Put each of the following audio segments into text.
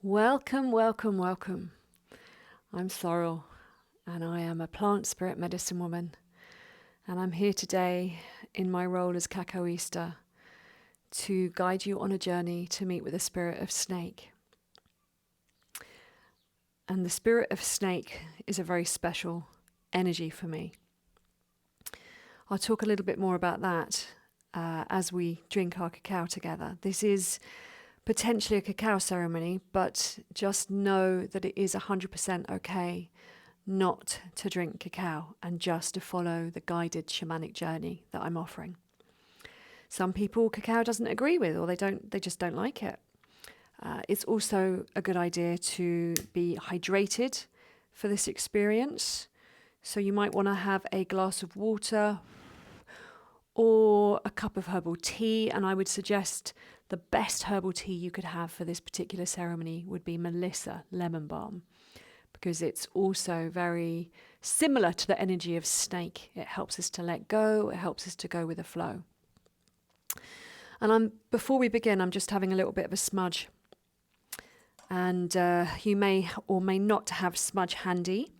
Welcome, welcome, welcome. I'm Sorrell, and I am a plant spirit medicine woman, and I'm here today in my role as Cacaoista to guide you on a journey to meet with the spirit of snake. And the spirit of snake is a very special energy for me. I'll talk a little bit more about that as we drink our cacao together. This is potentially a cacao ceremony, but just know that it is 100% okay not to drink cacao and just to follow the guided shamanic journey that I'm offering. Some people cacao doesn't agree with, or they just don't like it. It's also a good idea to be hydrated for this experience. So you might want to have a glass of water or a cup of herbal tea, and I would suggest the best herbal tea you could have for this particular ceremony would be Melissa lemon balm, because it's also very similar to the energy of snake. It helps us to let go, it helps us to go with the flow. And before we begin, I'm just having a little bit of a smudge. And you may or may not have smudge handy.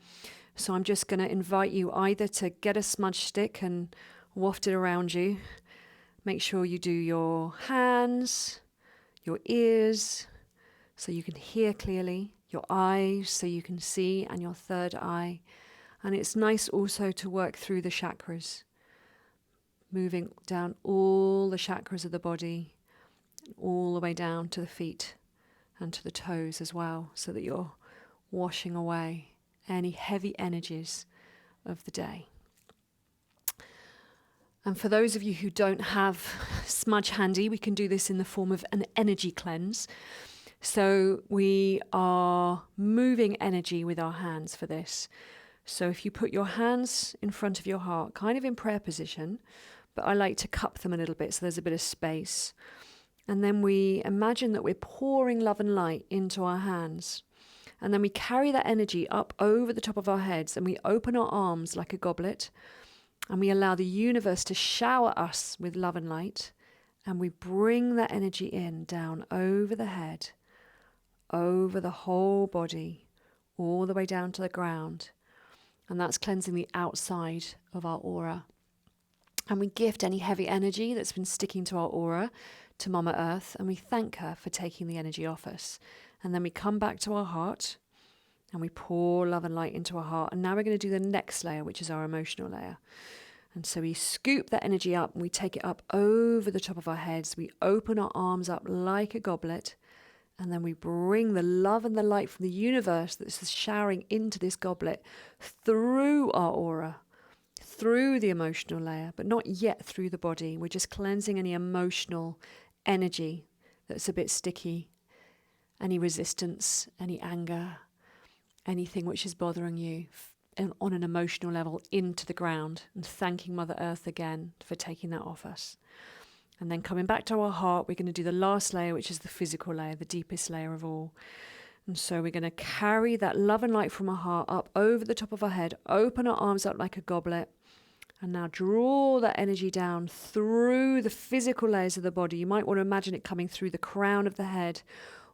So I'm just going to invite you either to get a smudge stick and waft it around you. Make sure you do your hands, your ears, so you can hear clearly, your eyes, so you can see, and your third eye. And it's nice also to work through the chakras, moving down all the chakras of the body, all the way down to the feet and to the toes as well, so that you're washing away any heavy energies of the day. And for those of you who don't have smudge handy, we can do this in the form of an energy cleanse. So we are moving energy with our hands for this. So if you put your hands in front of your heart, kind of in prayer position, but I like to cup them a little bit so there's a bit of space. And then we imagine that we're pouring love and light into our hands. And then we carry that energy up over the top of our heads, and we open our arms like a goblet. And we allow the universe to shower us with love and light. And we bring that energy in, down over the head, over the whole body, all the way down to the ground. And that's cleansing the outside of our aura. And we gift any heavy energy that's been sticking to our aura to Mama Earth. And we thank her for taking the energy off us. And then we come back to our heart. And we pour love and light into our heart. And now we're going to do the next layer, which is our emotional layer. And so we scoop that energy up and we take it up over the top of our heads. We open our arms up like a goblet. And then we bring the love and the light from the universe that's showering into this goblet through our aura, through the emotional layer, but not yet through the body. We're just cleansing any emotional energy that's a bit sticky, any resistance, any anger, anything which is bothering you on an emotional level into the ground, and thanking Mother Earth again for taking that off us. And then coming back to our heart, we're going to do the last layer, which is the physical layer, the deepest layer of all. And so we're going to carry that love and light from our heart up over the top of our head, open our arms up like a goblet, and now draw that energy down through the physical layers of the body. You might want to imagine it coming through the crown of the head,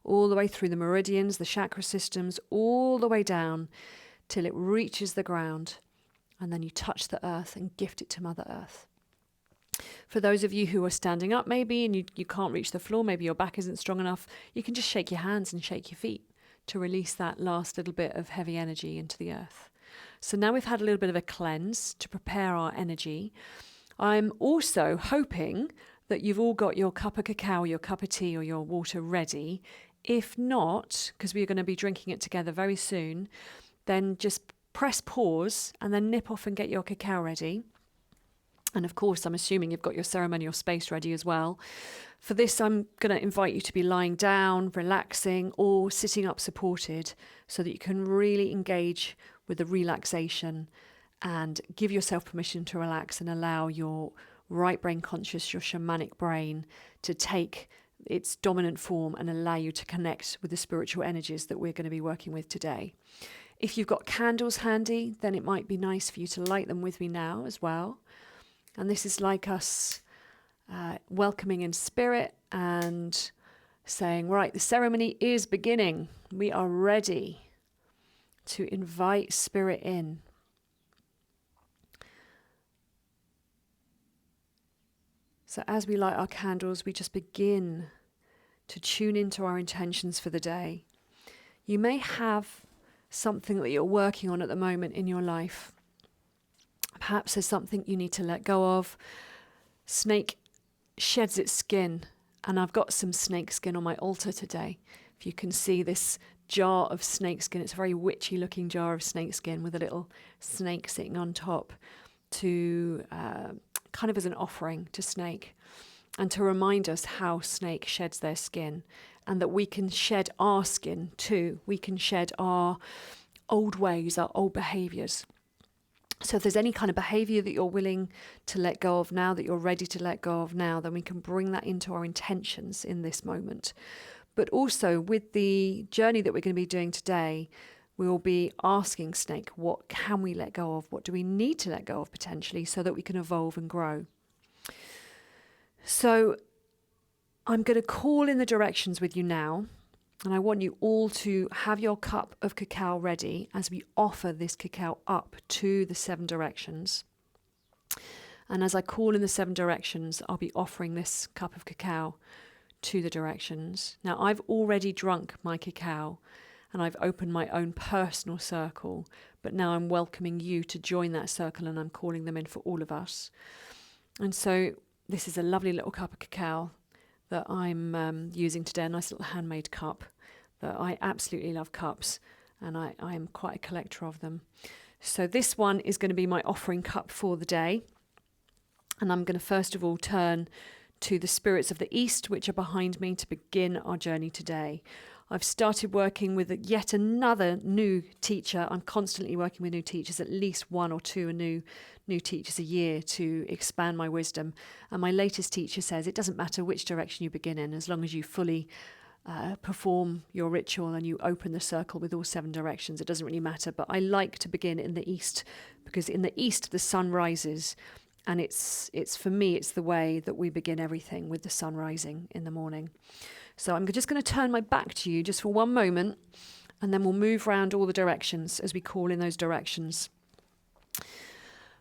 all the way through the meridians, the chakra systems, all the way down till it reaches the ground. And then you touch the earth and gift it to Mother Earth. For those of you who are standing up maybe and you can't reach the floor, maybe your back isn't strong enough, you can just shake your hands and shake your feet to release that last little bit of heavy energy into the earth. So now we've had a little bit of a cleanse to prepare our energy. I'm also hoping that you've all got your cup of cacao, your cup of tea or your water ready. If not, because we're going to be drinking it together very soon, then just press pause and then nip off and get your cacao ready. And of course, I'm assuming you've got your ceremonial space ready as well. For this, I'm going to invite you to be lying down, relaxing, or sitting up supported so that you can really engage with the relaxation and give yourself permission to relax and allow your right brain conscious, your shamanic brain, to take its dominant form and allow you to connect with the spiritual energies that we're going to be working with today. If you've got candles handy, then it might be nice for you to light them with me now as well. And this is like us welcoming in spirit and saying, right, the ceremony is beginning. We are ready to invite spirit in. So as we light our candles, we just begin to tune into our intentions for the day. You may have something that you're working on at the moment in your life. Perhaps there's something you need to let go of. Snake sheds its skin, and I've got some snake skin on my altar today. If you can see this jar of snake skin, it's a very witchy looking jar of snake skin with a little snake sitting on top to kind of as an offering to Snake, and to remind us how Snake sheds their skin, and that we can shed our skin too. We can shed our old ways, our old behaviors. So if there's any kind of behavior that you're willing to let go of now, that you're ready to let go of now, then we can bring that into our intentions in this moment. But also with the journey that we're going to be doing today, we will be asking Snake, what can we let go of? What do we need to let go of potentially so that we can evolve and grow? So I'm going to call in the directions with you now. And I want you all to have your cup of cacao ready as we offer this cacao up to the 7 directions. And as I call in the 7 directions, I'll be offering this cup of cacao to the directions. Now, I've already drunk my cacao and I've opened my own personal circle, but now I'm welcoming you to join that circle, and I'm calling them in for all of us. And so this is a lovely little cup of cacao that I'm using today, a nice little handmade cup. That I absolutely love cups, and I am quite a collector of them. So this one is going to be my offering cup for the day. And I'm going to first of all turn to the spirits of the East, which are behind me, to begin our journey today. I've started working with yet another new teacher. I'm constantly working with new teachers, at least 1 or 2 new teachers a year to expand my wisdom. And my latest teacher says it doesn't matter which direction you begin in, as long as you fully perform your ritual and you open the circle with all 7 directions. It doesn't really matter, but I like to begin in the East, because in the East the sun rises, and it's for me, it's the way that we begin everything, with the sun rising in the morning. So I'm just going to turn my back to you just for one moment, and then we'll move around all the directions as we call in those directions.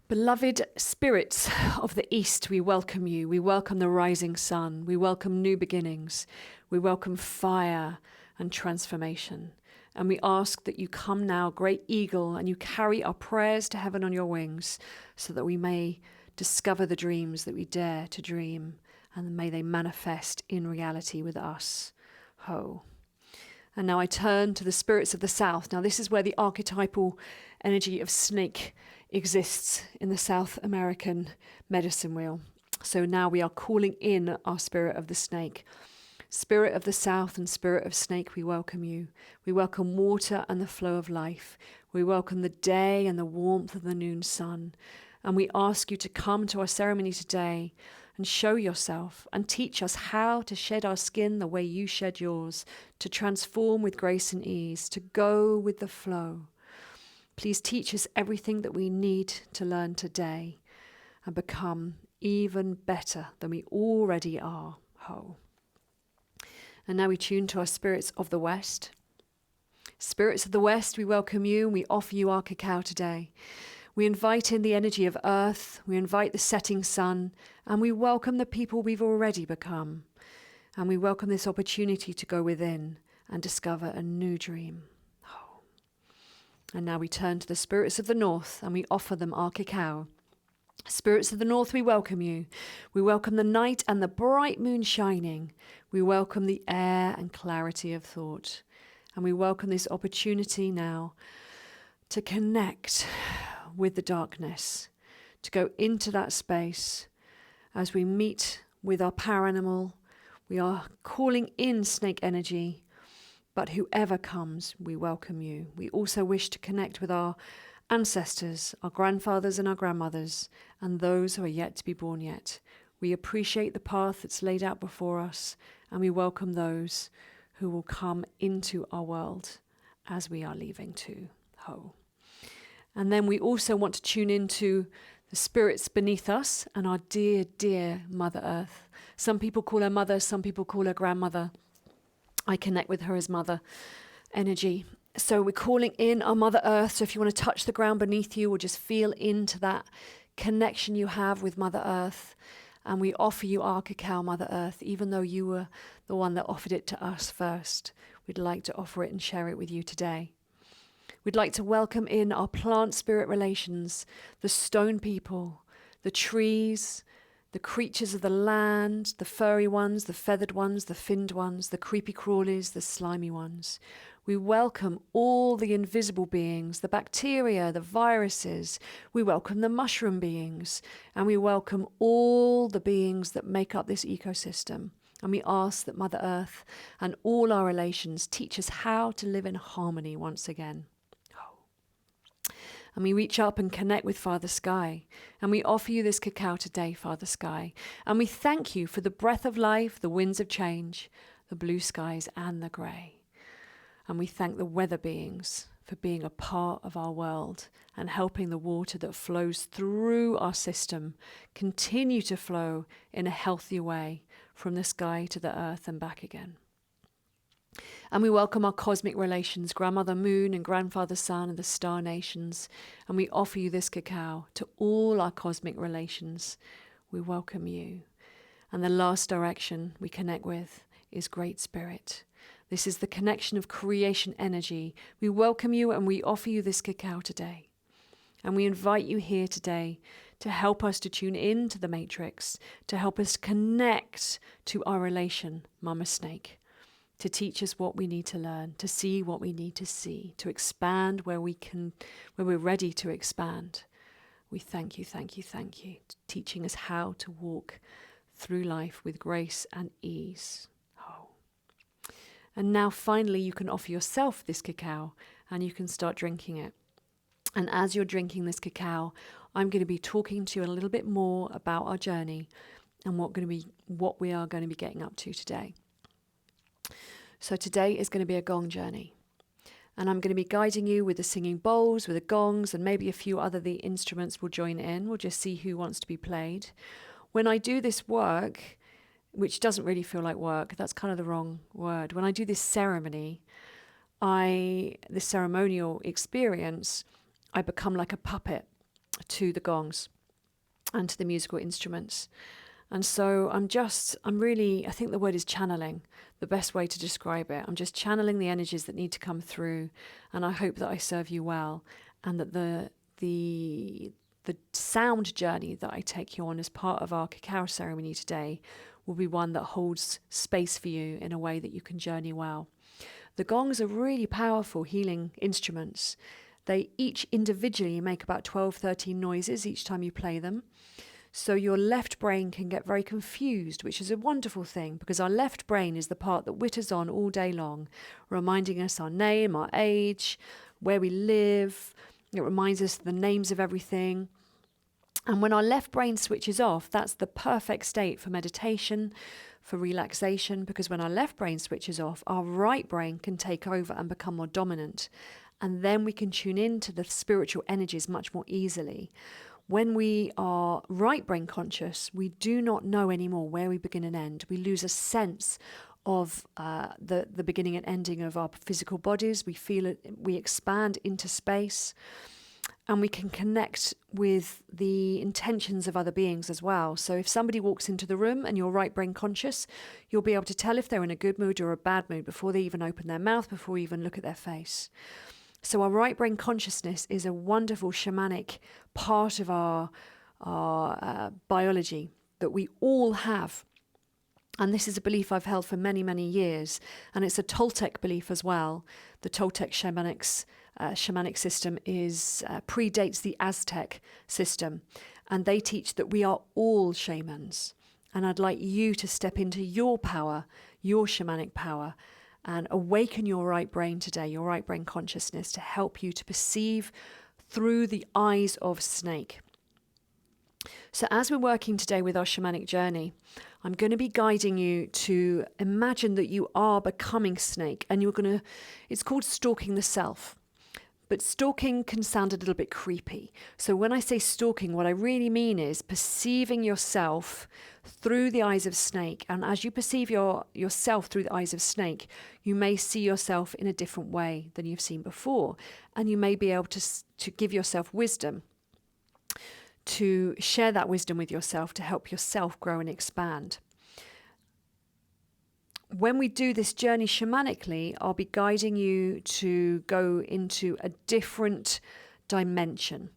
Beloved spirits of the East, we welcome you. We welcome the rising sun. We welcome new beginnings. We welcome fire and transformation. And we ask that you come now, great eagle, and you carry our prayers to heaven on your wings, so that we may discover the dreams that we dare to dream, and may they manifest in reality with us. Ho. And now I turn to the spirits of the South. Now this is where the archetypal energy of Snake exists in the South American medicine wheel. So now we are calling in our spirit of the Snake. Spirit of the South and Spirit of Snake, we welcome you. We welcome water and the flow of life. We welcome the day and the warmth of the noon sun. And we ask you to come to our ceremony today and show yourself and teach us how to shed our skin the way you shed yours, to transform with grace and ease, to go with the flow. Please teach us everything that we need to learn today and become even better than we already are. Ho. And now we tune to our spirits of the West. Spirits of the West, we welcome you and we offer you our cacao today. We invite in the energy of earth, we invite the setting sun, and we welcome the people we've already become. And we welcome this opportunity to go within and discover a new dream. Oh. And now we turn to the spirits of the North and we offer them our cacao. Spirits of the North, we welcome you. We welcome the night and the bright moon shining. We welcome the air and clarity of thought. And we welcome this opportunity now to connect with the darkness, to go into that space as we meet with our power animal. We are calling in Snake energy, but whoever comes, we welcome you. We also wish to connect with our ancestors, our grandfathers and our grandmothers, and those who are yet to be born yet. We appreciate the path that's laid out before us, and we welcome those who will come into our world as we are leaving too. Ho. And then we also want to tune into the spirits beneath us and our dear, dear Mother Earth. Some people call her mother, some people call her grandmother. I connect with her as mother energy. So we're calling in our Mother Earth. So if you want to touch the ground beneath you or just feel into that connection you have with Mother Earth, and we offer you our cacao, Mother Earth, even though you were the one that offered it to us first. We'd like to offer it and share it with you today. We'd like to welcome in our plant spirit relations, the stone people, the trees, the creatures of the land, the furry ones, the feathered ones, the finned ones, the creepy crawlies, the slimy ones. We welcome all the invisible beings, the bacteria, the viruses. We welcome the mushroom beings, and we welcome all the beings that make up this ecosystem. And we ask that Mother Earth and all our relations teach us how to live in harmony once again. And we reach up and connect with Father Sky. And we offer you this cacao today, Father Sky. And we thank you for the breath of life, the winds of change, the blue skies and the grey. And we thank the weather beings for being a part of our world and helping the water that flows through our system continue to flow in a healthy way from the sky to the earth and back again. And we welcome our cosmic relations, Grandmother Moon and Grandfather Sun and the star nations. And we offer you this cacao to all our cosmic relations. We welcome you. And the last direction we connect with is Great Spirit. This is the connection of creation energy. We welcome you and we offer you this cacao today. And we invite you here today to help us to tune into the matrix, to help us connect to our relation, Mama Snake, to teach us what we need to learn, to see what we need to see, to expand where we're ready to expand. We thank you, teaching us how to walk through life with grace and ease. Oh. And now finally you can offer yourself this cacao and you can start drinking it. And as you're drinking this cacao, I'm going to be talking to you a little bit more about our journey and what we are going to be getting up to today. So today is going to be a gong journey. And I'm going to be guiding you with the singing bowls, with the gongs, and maybe a few other the instruments will join in. We'll just see who wants to be played. When I do this work, which doesn't really feel like work, that's kind of the wrong word. When I do this ceremony, this ceremonial experience, I become like a puppet to the gongs and to the musical instruments. And so I think the word is channeling, the best way to describe it. I'm just channeling the energies that need to come through, and I hope that I serve you well, and that the sound journey that I take you on as part of our cacao ceremony today will be one that holds space for you in a way that you can journey well. The gongs are really powerful healing instruments. They each individually make about 12, 13 noises each time you play them. So your left brain can get very confused, which is a wonderful thing because our left brain is the part that whitters on all day long, reminding us our name, our age, where we live. It reminds us the names of everything. And when our left brain switches off, that's the perfect state for meditation, for relaxation, because when our left brain switches off, our right brain can take over and become more dominant. And then we can tune into the spiritual energies much more easily. When we are right brain conscious, we do not know anymore where we begin and end. We lose a sense of the beginning and ending of our physical bodies. We feel it, we expand into space, and we can connect with the intentions of other beings as well. So if somebody walks into the room and you're right brain conscious, you'll be able to tell if they're in a good mood or a bad mood before they even open their mouth, before you even look at their face. So our right brain consciousness is a wonderful shamanic part of our biology that we all have. And this is a belief I've held for many, many years. And it's a Toltec belief as well. The Toltec shamanic system predates the Aztec system. And they teach that we are all shamans. And I'd like you to step into your power, your shamanic power, and awaken your right brain today, your right brain consciousness, to help you to perceive through the eyes of Snake. So as we're working today with our shamanic journey, I'm going to be guiding you to imagine that you are becoming Snake, and it's called stalking the self. But stalking can sound a little bit creepy. So when I say stalking, what I really mean is perceiving yourself through the eyes of snake. And as you perceive yourself through the eyes of snake, you may see yourself in a different way than you've seen before. And you may be able to give yourself wisdom, to share that wisdom with yourself, to help yourself grow and expand. When we do this journey shamanically, I'll be guiding you to go into a different dimension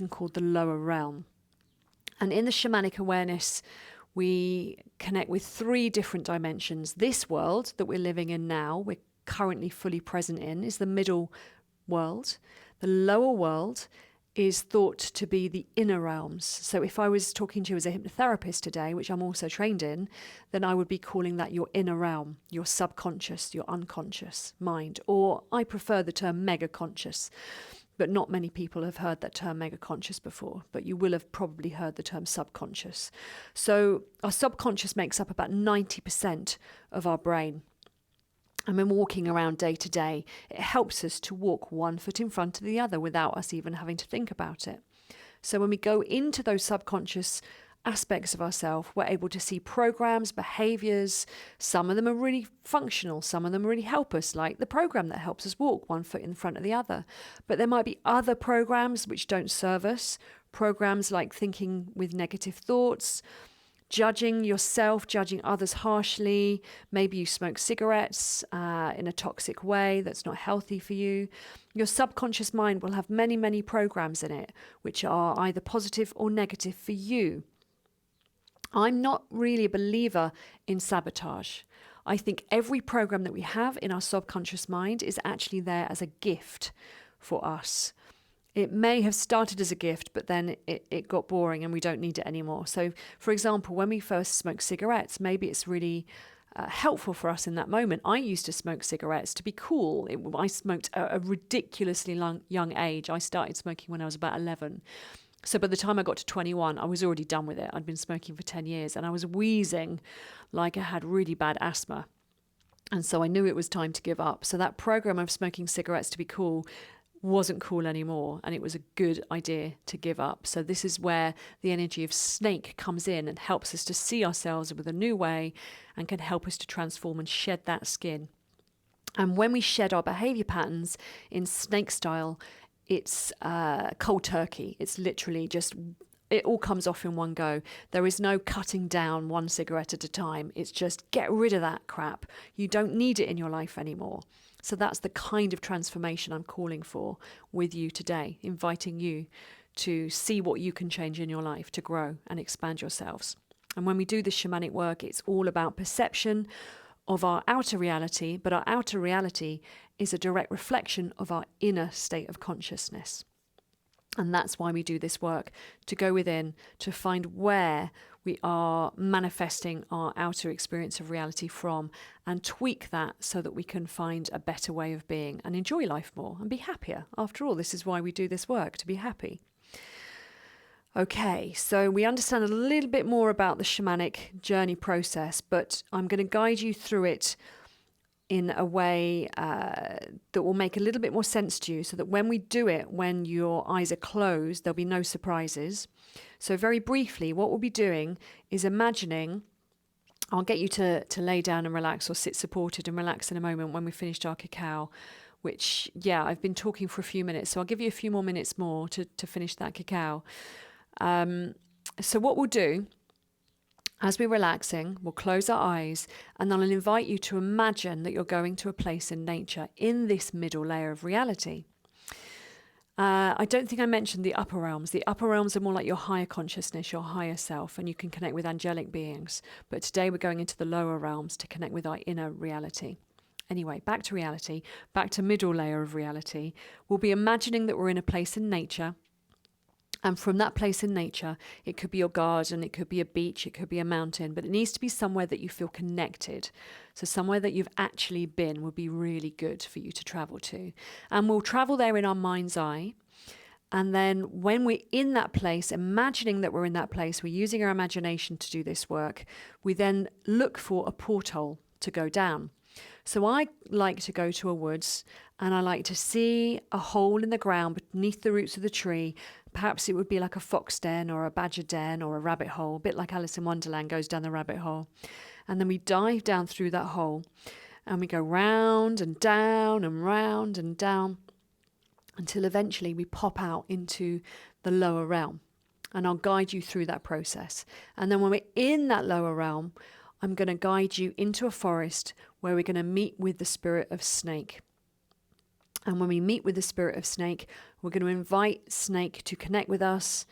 called the lower realm. And in the shamanic awareness, we connect with 3 different dimensions. This world that we're living in now, we're currently fully present in, is the middle world. The lower world is thought to be the inner realms. So if I was talking to you as a hypnotherapist today, which I'm also trained in, then I would be calling that your inner realm, your subconscious, your unconscious mind, or I prefer the term mega conscious, but not many people have heard that term mega conscious before, but you will have probably heard the term subconscious. So our subconscious makes up about 90% of our brain. And when walking around day to day, it helps us to walk one foot in front of the other without us even having to think about it. So when we go into those subconscious aspects of ourselves, we're able to see programs, behaviors. Some of them are really functional. Some of them really help us, like the program that helps us walk one foot in front of the other. But there might be other programs which don't serve us. Programs like thinking with negative thoughts, judging yourself, judging others harshly. Maybe you smoke cigarettes in a toxic way that's not healthy for you. Your subconscious mind will have many, many programs in it, which are either positive or negative for you. I'm not really a believer in sabotage. I think every program that we have in our subconscious mind is actually there as a gift for us. It may have started as a gift, but then it got boring and we don't need it anymore. So, for example, when we first smoke cigarettes, maybe it's really helpful for us in that moment. I used to smoke cigarettes to be cool. I smoked at a ridiculously young age. I started smoking when I was about 11. So by the time I got to 21, I was already done with it. I'd been smoking for 10 years and I was wheezing like I had really bad asthma. And so I knew it was time to give up. So that program of smoking cigarettes to be cool wasn't cool anymore, and it was a good idea to give up. So this is where the energy of snake comes in and helps us to see ourselves with a new way and can help us to transform and shed that skin. And when we shed our behavior patterns in snake style, it's cold turkey. It's literally just, it all comes off in one go. There is no cutting down one cigarette at a time. It's just get rid of that crap. You don't need it in your life anymore. So that's the kind of transformation I'm calling for with you today, inviting you to see what you can change in your life to grow and expand yourselves. And when we do this shamanic work, it's all about perception of our outer reality, but our outer reality is a direct reflection of our inner state of consciousness. And that's why we do this work, to go within, to find where we are manifesting our outer experience of reality from and tweak that so that we can find a better way of being and enjoy life more and be happier. After all, this is why we do this work, to be happy. Okay, so we understand a little bit more about the shamanic journey process, but I'm going to guide you through it in a way that will make a little bit more sense to you so that when we do it, when your eyes are closed, there'll be no surprises. So very briefly, what we'll be doing is imagining, I'll get you to lay down and relax or sit supported and relax in a moment when we've finished our cacao, which, yeah, I've been talking for a few minutes, so I'll give you a few more minutes more to finish that cacao. So what we'll do, as we're relaxing, we'll close our eyes and then I'll invite you to imagine that you're going to a place in nature in this middle layer of reality. I don't think I mentioned the upper realms. The upper realms are more like your higher consciousness, your higher self, and you can connect with angelic beings. But today we're going into the lower realms to connect with our inner reality. Anyway, back to reality, back to middle layer of reality. We'll be imagining that we're in a place in nature. And from that place in nature, it could be your garden, it could be a beach, it could be a mountain, but it needs to be somewhere that you feel connected. So somewhere that you've actually been would be really good for you to travel to. And we'll travel there in our mind's eye. And then when we're in that place, imagining that we're in that place, we're using our imagination to do this work, we then look for a porthole to go down. So I like to go to a woods and I like to see a hole in the ground beneath the roots of the tree. Perhaps it would be like a fox den or a badger den or a rabbit hole, a bit like Alice in Wonderland goes down the rabbit hole. And then we dive down through that hole and we go round and down and round and down until eventually we pop out into the lower realm. And I'll guide you through that process. And then when we're in that lower realm, I'm going to guide you into a forest where we're going to meet with the spirit of snake. And when we meet with the spirit of snake, we're going to invite snake to connect with us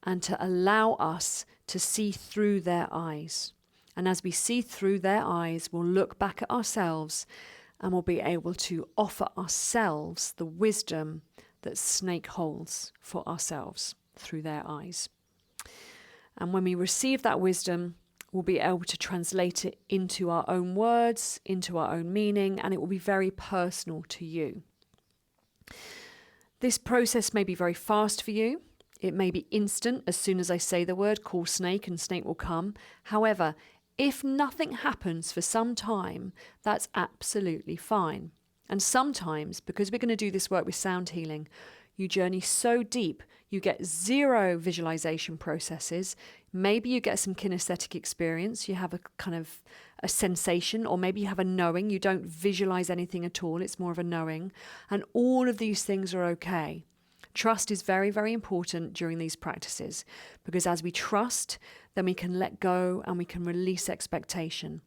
and to allow us to see through their eyes. And as we see through their eyes, we'll look back at ourselves and we'll be able to offer ourselves the wisdom that snake holds for ourselves through their eyes. And when we receive that wisdom, we'll be able to translate it into our own words, into our own meaning, and it will be very personal to you. This process may be very fast for you. It may be instant. As soon as I say the word, call snake and snake will come. However, if nothing happens for some time, that's absolutely fine. And sometimes, because we're going to do this work with sound healing, you journey so deep, you get zero visualization processes. Maybe you get some kinesthetic experience. You have a kind of a sensation, or maybe you have a knowing. You don't visualize anything at all. It's more of a knowing. And all of these things are okay. Trust is very, very important during these practices, because as we trust, then we can let go and we can release expectation.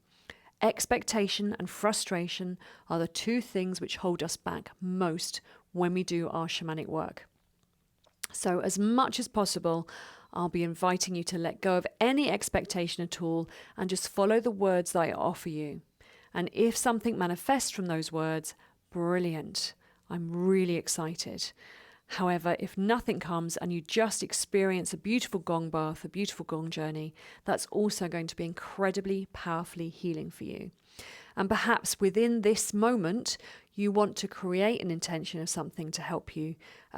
Expectation and frustration are the two things which hold us back most when we do our shamanic work. So as much as possible, I'll be inviting you to let go of any expectation at all and just follow the words that I offer you. And if something manifests from those words, brilliant. I'm really excited. However, if nothing comes and you just experience a beautiful gong bath, a beautiful gong journey, that's also going to be incredibly powerfully healing for you. And perhaps within this moment, you want to create an intention of something to help you,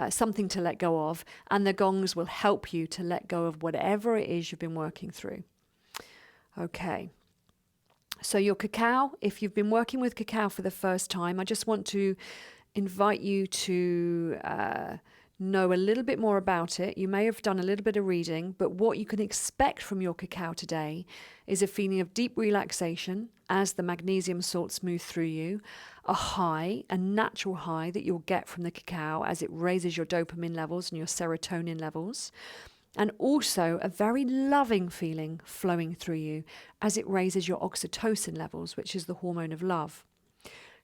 something to let go of, and the gongs will help you to let go of whatever it is you've been working through. Okay. So your cacao, if you've been working with cacao for the first time, I just want to invite you to know a little bit more about it. You may have done a little bit of reading, but what you can expect from your cacao today is a feeling of deep relaxation as the magnesium salts move through you, a high, a natural high that you'll get from the cacao as it raises your dopamine levels and your serotonin levels, and also a very loving feeling flowing through you as it raises your oxytocin levels, which is the hormone of love.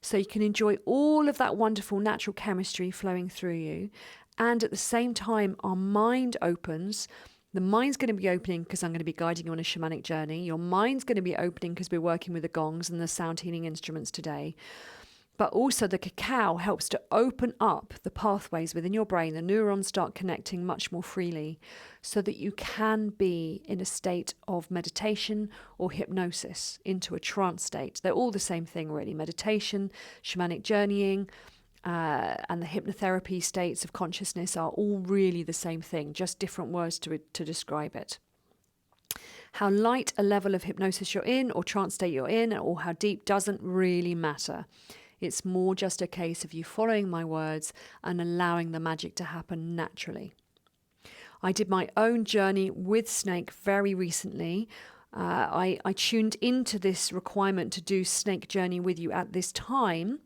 So you can enjoy all of that wonderful natural chemistry flowing through you. And at the same time, our mind opens. The mind's going to be opening because I'm going to be guiding you on a shamanic journey. Your mind's going to be opening because we're working with the gongs and the sound healing instruments today. But also the cacao helps to open up the pathways within your brain. The neurons start connecting much more freely so that you can be in a state of meditation or hypnosis, into a trance state. They're all the same thing, really. Meditation, shamanic journeying, and the hypnotherapy states of consciousness are all really the same thing, just different words to describe it. How light a level of hypnosis you're in or trance state you're in, or how deep, doesn't really matter. It's more just a case of you following my words and allowing the magic to happen naturally. I did my own journey with snake very recently. I tuned into this requirement to do snake journey with you at this time.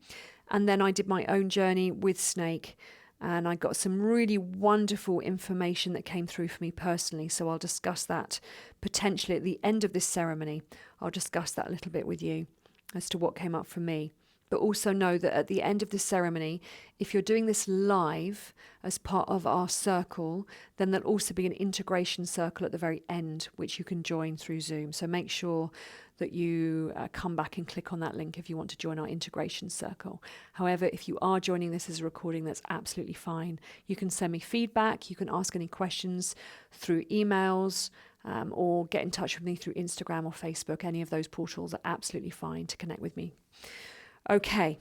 And then I did my own journey with snake. And I got some really wonderful information that came through for me personally. So I'll discuss that potentially at the end of this ceremony. I'll discuss that a little bit with you as to what came up for me. But also know that at the end of the ceremony, if you're doing this live as part of our circle, then there'll also be an integration circle at the very end, which you can join through Zoom. So make sure that you come back and click on that link if you want to join our integration circle. However, if you are joining this as a recording, that's absolutely fine. You can send me feedback. You can ask any questions through emails, or get in touch with me through Instagram or Facebook. Any of those portals are absolutely fine to connect with me. Okay,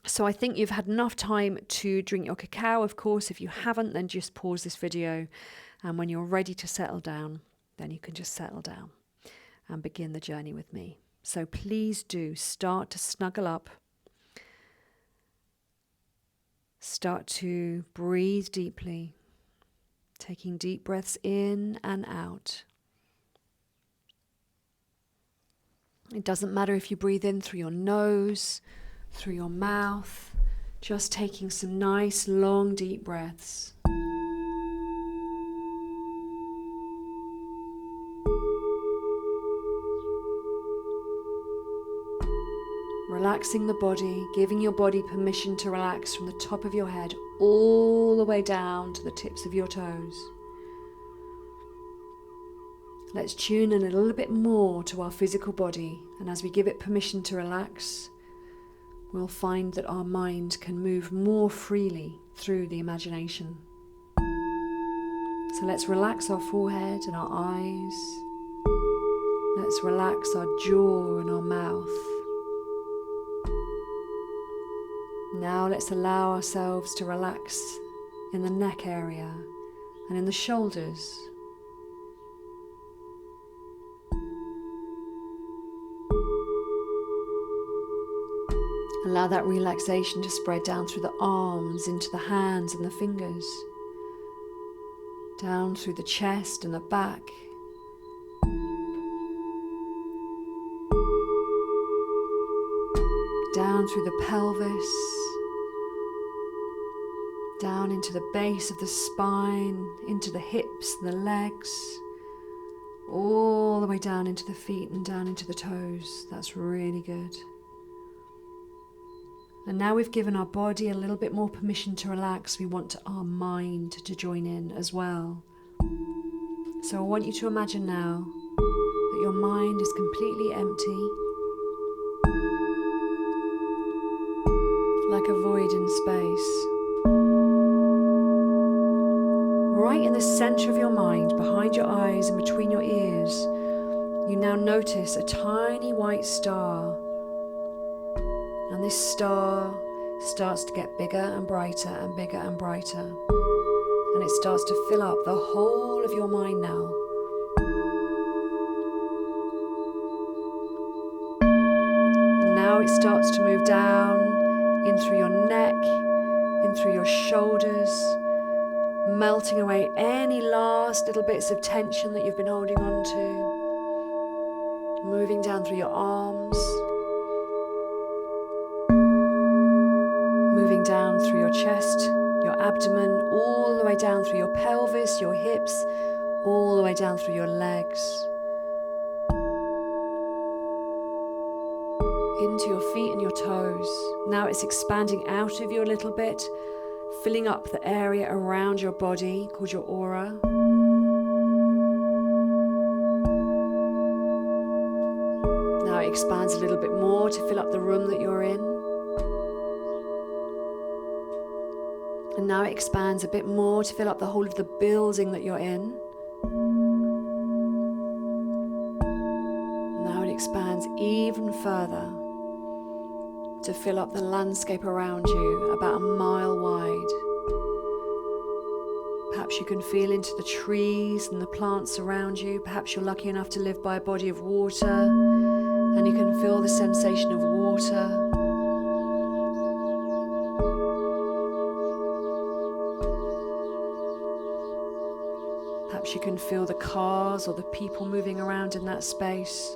so I think you've had enough time to drink your cacao. Of course, if you haven't, then just pause this video. And when you're ready to settle down, then you can just settle down and begin the journey with me. So please do start to snuggle up. Start to breathe deeply, taking deep breaths in and out. It doesn't matter if you breathe in through your nose, through your mouth, just taking some nice, long, deep breaths. Relaxing the body, giving your body permission to relax from the top of your head all the way down to the tips of your toes. Let's tune in a little bit more to our physical body, and as we give it permission to relax, we'll find that our mind can move more freely through the imagination. So let's relax our forehead and our eyes. Let's relax our jaw and our mouth. Now let's allow ourselves to relax in the neck area and in the shoulders. Allow that relaxation to spread down through the arms, into the hands and the fingers, down through the chest and the back, down through the pelvis, down into the base of the spine, into the hips and the legs, all the way down into the feet and down into the toes. That's really good. And now we've given our body a little bit more permission to relax. We want our mind to join in as well. So I want you to imagine now that your mind is completely empty, like a void in space. Right in the center of your mind, behind your eyes and between your ears, you now notice a tiny white star. And this star starts to get bigger and brighter and bigger and brighter. And it starts to fill up the whole of your mind now. And now it starts to move down, in through your neck, in through your shoulders, melting away any last little bits of tension that you've been holding on to. Moving down through your arms. Moving down through your chest, your abdomen, all the way down through your pelvis, your hips, all the way down through your legs. Into your feet and your toes. Now it's expanding out of you a little bit, filling up the area around your body called your aura. Now it expands a little bit more to fill up the room that you're in. And now it expands a bit more to fill up the whole of the building that you're in. Now it expands even further to fill up the landscape around you, about a mile wide. Perhaps you can feel into the trees and the plants around you. Perhaps you're lucky enough to live by a body of water, and you can feel the sensation of water. Perhaps you can feel the cars or the people moving around in that space.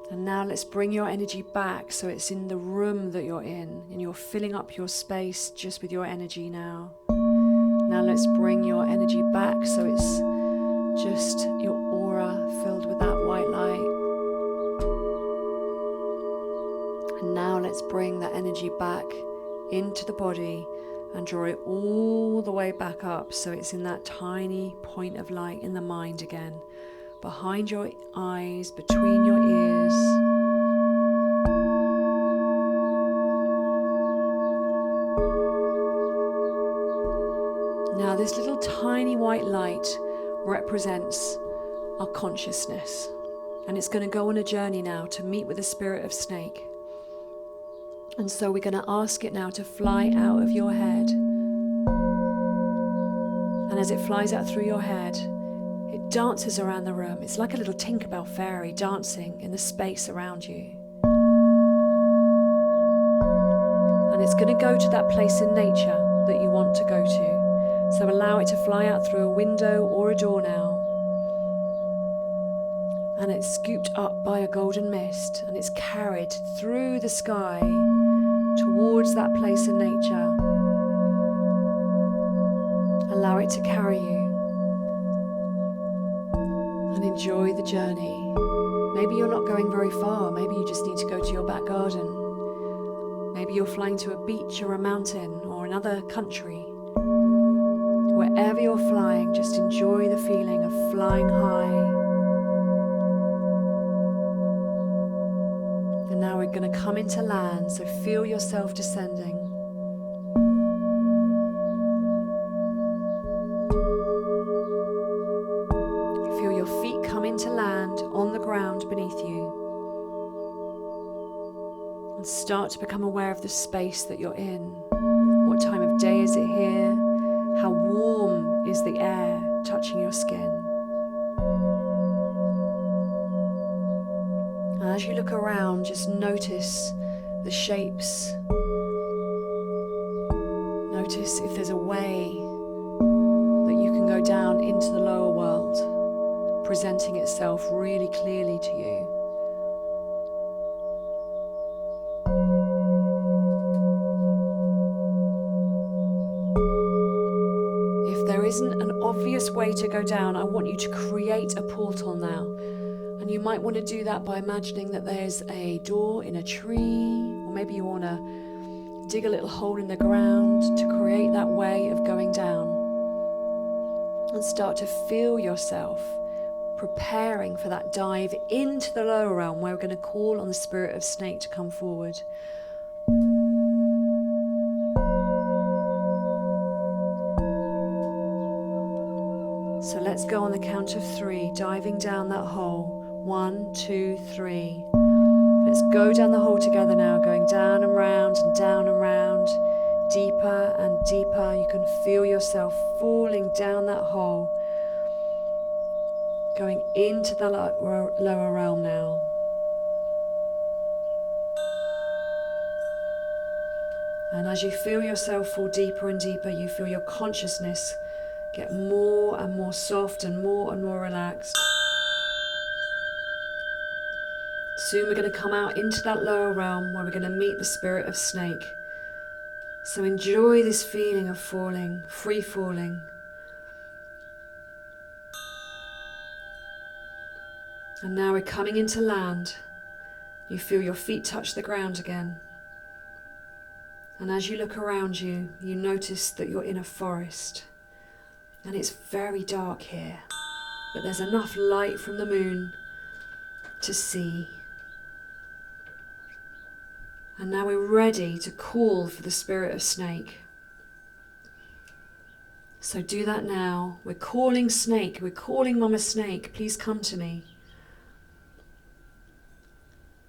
And now let's bring your energy back so it's in the room that you're in, and you're filling up your space just with your energy now. Now let's bring your energy back so it's just your aura filled with that white light. And now let's bring that energy back into the body and draw it all the way back up so it's in that tiny point of light in the mind again, behind your eyes, between your ears. Now this little tiny white light represents our consciousness, and it's going to go on a journey now to meet with the spirit of snake. And so we're going to ask it now to fly out of your head. And as it flies out through your head, it dances around the room. It's like a little Tinkerbell fairy dancing in the space around you. And it's going to go to that place in nature that you want to go to. So allow it to fly out through a window or a door now. And it's scooped up by a golden mist, and it's carried through the sky towards that place in nature. Allow it to carry you and enjoy the journey. Maybe you're not going very far. Maybe you just need to go to your back garden. Maybe you're flying to a beach or a mountain or another country. Wherever you're flying, just enjoy the feeling of flying high. And now we're going to come into land, so feel yourself descending. Feel your feet come into land on the ground beneath you. And start to become aware of the space that you're in. What time of day is it here? How warm is the air touching your skin? And as you look around, just notice the shapes. Notice if there's a way that you can go down into the lower world, presenting itself really clearly to you. If there isn't an obvious way to go down, I want you to create a portal now. And you might want to do that by imagining that there's a door in a tree, or maybe you want to dig a little hole in the ground to create that way of going down. And start to feel yourself preparing for that dive into the lower realm, where we're going to call on the spirit of snake to come forward. So let's go on the count of 3, diving down that hole. 1, 2, 3. Let's go down the hole together now, going down and round and down and round, deeper and deeper. You can feel yourself falling down that hole, going into the lower realm now. And as you feel yourself fall deeper and deeper, you feel your consciousness get more and more soft and more relaxed. Soon we're going to come out into that lower realm where we're going to meet the spirit of snake. So enjoy this feeling of falling, free falling. And now we're coming into land. You feel your feet touch the ground again. And as you look around you, you notice that you're in a forest. And it's very dark here, but there's enough light from the moon to see. And now we're ready to call for the spirit of snake. So do that now. We're calling snake. We're calling Mama Snake. Please come to me.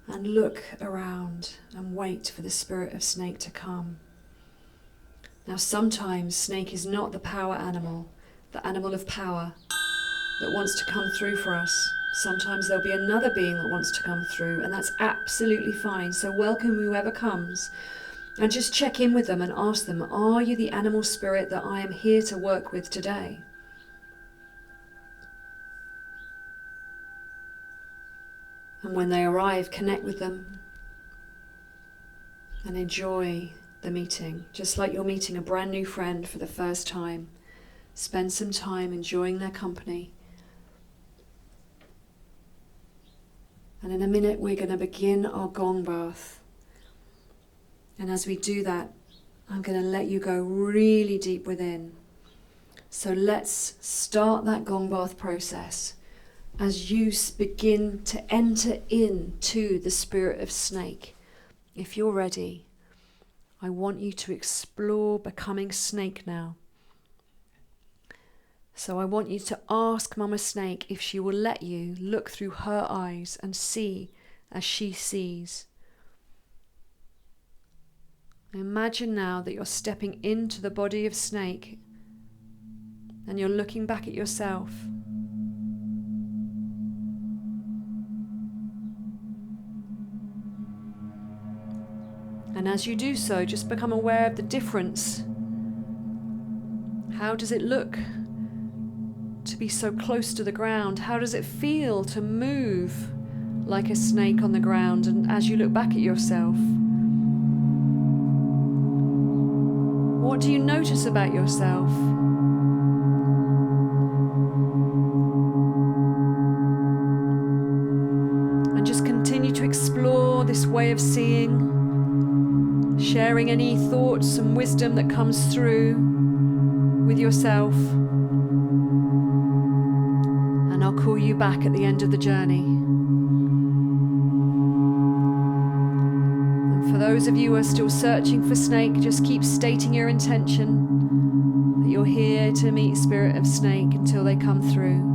And look around and wait for the spirit of snake to come. Now sometimes snake is not the power animal, the animal of power that wants to come through for us. Sometimes there'll be another being that wants to come through, and that's absolutely fine. So welcome whoever comes, and just check in with them and ask them, are you the animal spirit that I am here to work with today? And when they arrive, connect with them and enjoy the meeting, just like you're meeting a brand new friend for the first time. Spend some time enjoying their company. And in a minute, we're going to begin our gong bath. And as we do that, I'm going to let you go really deep within. So let's start that gong bath process as you begin to enter into the spirit of snake. If you're ready, I want you to explore becoming snake now. So I want you to ask Mama Snake if she will let you look through her eyes and see as she sees. Imagine now that you're stepping into the body of snake and you're looking back at yourself. And as you do so, just become aware of the difference. How does it look to be so close to the ground? How does it feel to move like a snake on the ground? And as you look back at yourself, what do you notice about yourself? And just continue to explore this way of seeing, sharing any thoughts and wisdom that comes through with yourself. And I'll call you back at the end of the journey. And for those of you who are still searching for snake, just keep stating your intention that you're here to meet Spirit of Snake until they come through.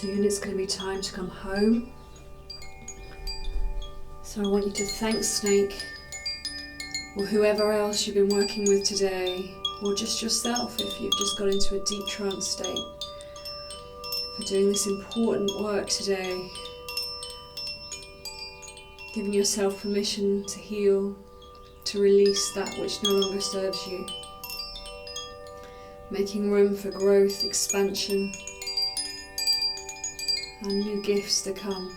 Soon it's going to be time to come home. So I want you to thank Snake, or whoever else you've been working with today, or just yourself if you've just got into a deep trance state, for doing this important work today. Giving yourself permission to heal, to release that which no longer serves you. Making room for growth, expansion, and new gifts to come.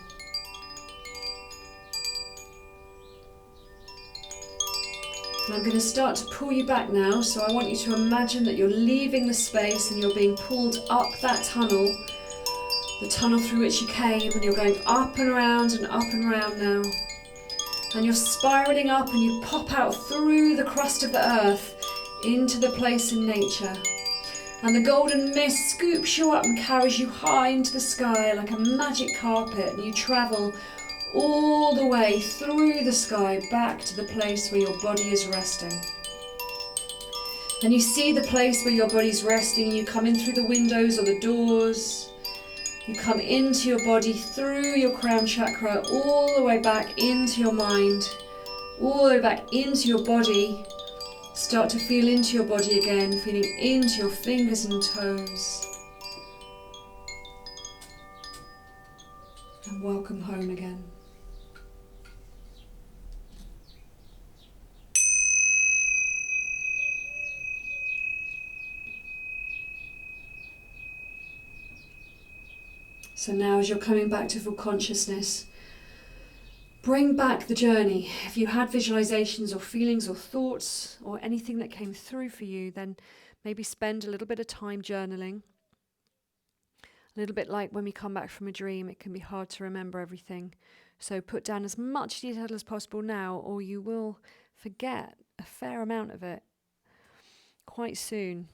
And I'm going to start to pull you back now, so I want you to imagine that you're leaving the space and you're being pulled up that tunnel, the tunnel through which you came, and you're going up and around now. And you're spiraling up and you pop out through the crust of the earth into the place in nature. And the golden mist scoops you up and carries you high into the sky like a magic carpet, and you travel all the way through the sky back to the place where your body is resting. And you see the place where your body's resting, and you come in through the windows or the doors. You come into your body through your crown chakra, all the way back into your mind, all the way back into your body. Start to feel into your body again, feeling into your fingers and toes. And welcome home again. So now as you're coming back to full consciousness, bring back the journey. If you had visualizations or feelings or thoughts or anything that came through for you, then maybe spend a little bit of time journaling. A little bit like when we come back from a dream, it can be hard to remember everything. So put down as much detail as possible now, or you will forget a fair amount of it quite soon.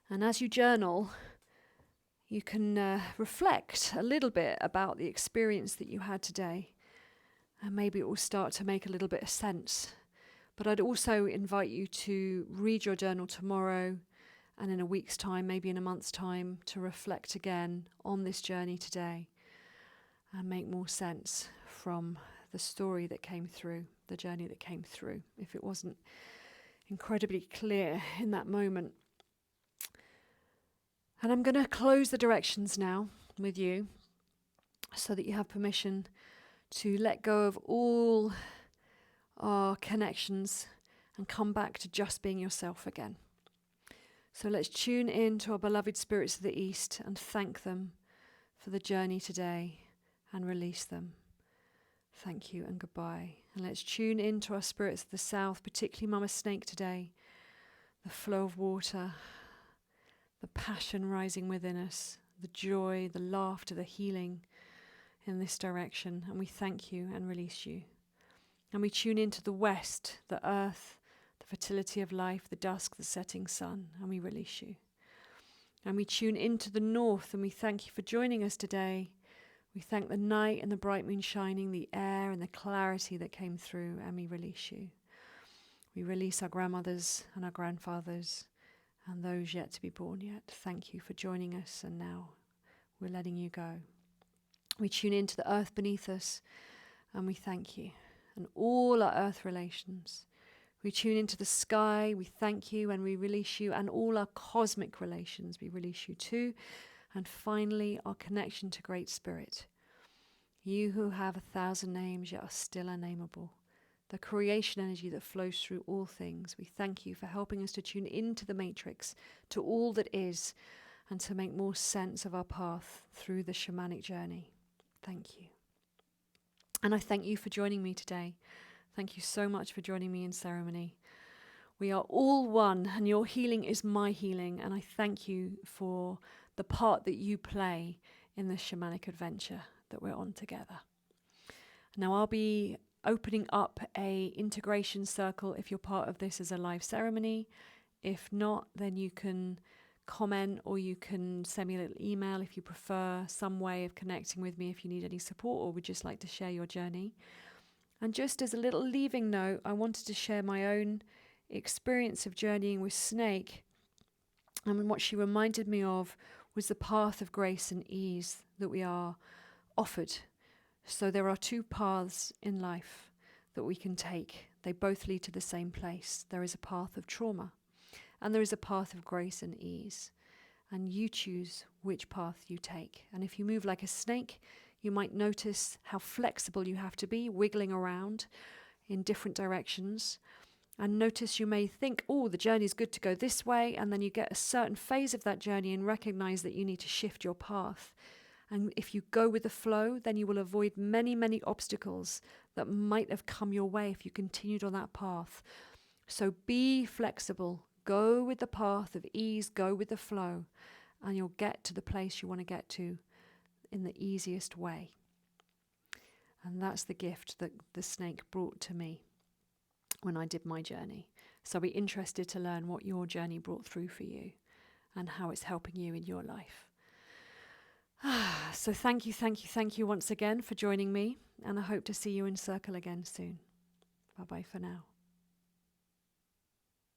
And as you journal, you can reflect a little bit about the experience that you had today. And maybe it will start to make a little bit of sense. But I'd also invite you to read your journal tomorrow, and in a week's time, maybe in a month's time, to reflect again on this journey today and make more sense from the story that came through, the journey that came through, if it wasn't incredibly clear in that moment. And I'm going to close the directions now with you so that you have permission to let go of all our connections and come back to just being yourself again. So let's tune in to our beloved spirits of the East and thank them for the journey today and release them. Thank you and goodbye. And let's tune in to our spirits of the South, particularly Mama Snake today, the flow of water, the passion rising within us, the joy, the laughter, the healing in this direction. And we thank you and release you. And we tune into the West, the earth, the fertility of life, the dusk, the setting sun, and we release you. And we tune into the North, and we thank you for joining us today. We thank the night and the bright moon shining, the air and the clarity that came through, and we release you. We release our grandmothers and our grandfathers and those yet to be born yet. Thank you for joining us, and now we're letting you go. We tune into the earth beneath us, and we thank you, and all our earth relations. We tune into the sky, we thank you, and we release you, and all our cosmic relations, we release you too. And finally, our connection to Great Spirit. You who have 1,000 names, yet are still unnameable. The creation energy that flows through all things. We thank you for helping us to tune into the matrix, to all that is, and to make more sense of our path through the shamanic journey. Thank you. And I thank you for joining me today. Thank you so much for joining me in ceremony. We are all one, and your healing is my healing, and I thank you for the part that you play in this shamanic adventure that we're on together. Now I'll be opening up a integration circle if you're part of this as a live ceremony. If not, then you can comment or you can send me a little email if you prefer some way of connecting with me if you need any support or would just like to share your journey. And just as a little leaving note, I wanted to share my own experience of journeying with Snake. And what she reminded me of was the path of grace and ease that we are offered. So there are two paths in life that we can take. They both lead to the same place. There is a path of trauma and there is a path of grace and ease. And you choose which path you take. And if you move like a snake, you might notice how flexible you have to be, wiggling around in different directions. And notice you may think, oh, the journey is good to go this way. And then you get a certain phase of that journey and recognize that you need to shift your path. And if you go with the flow, then you will avoid many, many obstacles that might have come your way if you continued on that path. So be flexible. Go with the path of ease, go with the flow, and you'll get to the place you want to get to in the easiest way. And that's the gift that the snake brought to me when I did my journey. So I'll be interested to learn what your journey brought through for you and how it's helping you in your life. So thank you once again for joining me, and I hope to see you in Circle again soon. Bye-bye for now.